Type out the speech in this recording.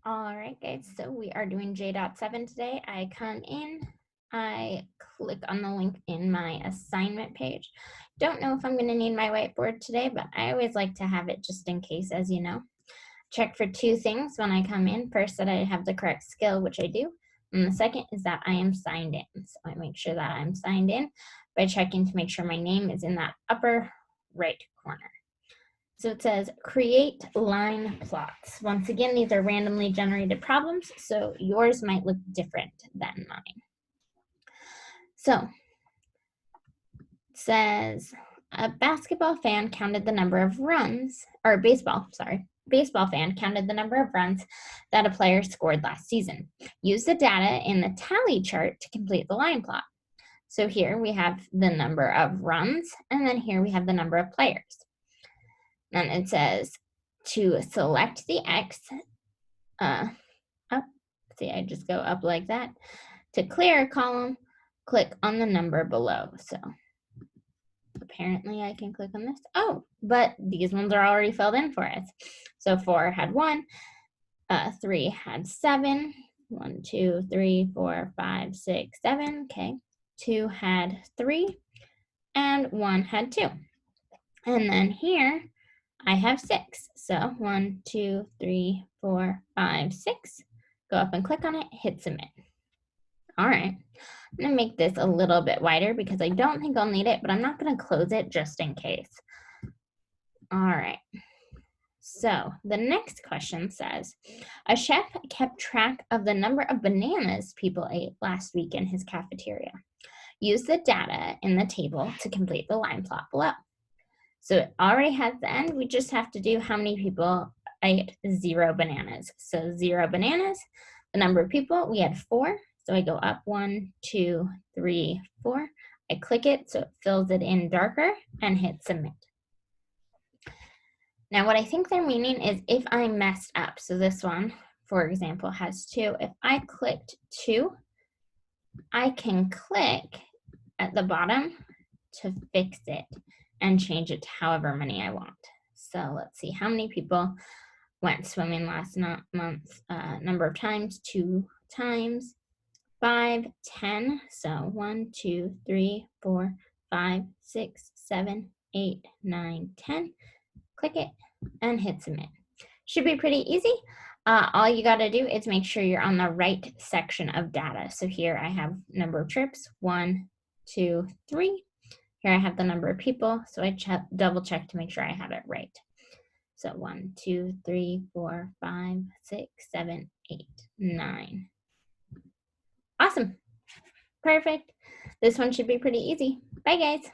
All right, guys, so we are doing J.7 today. I come in, I click on the link in my assignment page. Don't know if I'm going to need my whiteboard today, but I always like to have it just in case, as you know. Check for two things when I come in. First, that I have the correct skill, which I do. And the second is that I am signed in. So I make sure that I'm signed in by checking to make sure my name is in that upper right corner. So it says create line plots. Once again, these are randomly generated problems, so yours might look different than mine. So it says a basketball fan counted the number of runs, or baseball fan counted the number of runs that a player scored last season. Use the data in the tally chart to complete the line plot. So here we have the number of runs, and then here we have the number of players. And it says to select the X, see, I just go up like that. To clear a column, click on the number below. So apparently I can click on this. Oh, but these ones are already filled in for us. So 4 had 1, 3 had 7, 1, 2, 3, 4, 5, 6, 7. Okay. 2 had 3, and 1 had 2. And then here I have 6. So 1, 2, 3, 4, 5, 6. Go up and click on it, hit submit. All right, I'm gonna make this a little bit wider because I don't think I'll need it, but I'm not gonna close it just in case. All right, so the next question says, a chef kept track of the number of bananas people ate last week in his cafeteria. Use the data in the table to complete the line plot below. So it already has the end. We just have to do how many people ate 0 bananas. So 0 bananas, the number of people, we had 4. So I go up 1, 2, 3, 4. I click it so it fills it in darker and hit submit. Now what I think they're meaning is if I messed up, so this one, for example, has 2. If I clicked 2, I can click at the bottom to fix it and change it to however many I want. So let's see, how many people went swimming last month? Number of times, 2 times, 5, 10. So 1, 2, 3, 4, 5, 6, 7, 8, 9, 10. Click it and hit submit. Should be pretty easy. All you got to do is make sure you're on the right section of data. So here I have number of trips, 1, 2, 3. Here I have the number of people, so I double check to make sure I have it right. So 1, 2, 3, 4, 5, 6, 7, 8, 9. Awesome. Perfect. This one should be pretty easy. Bye, guys.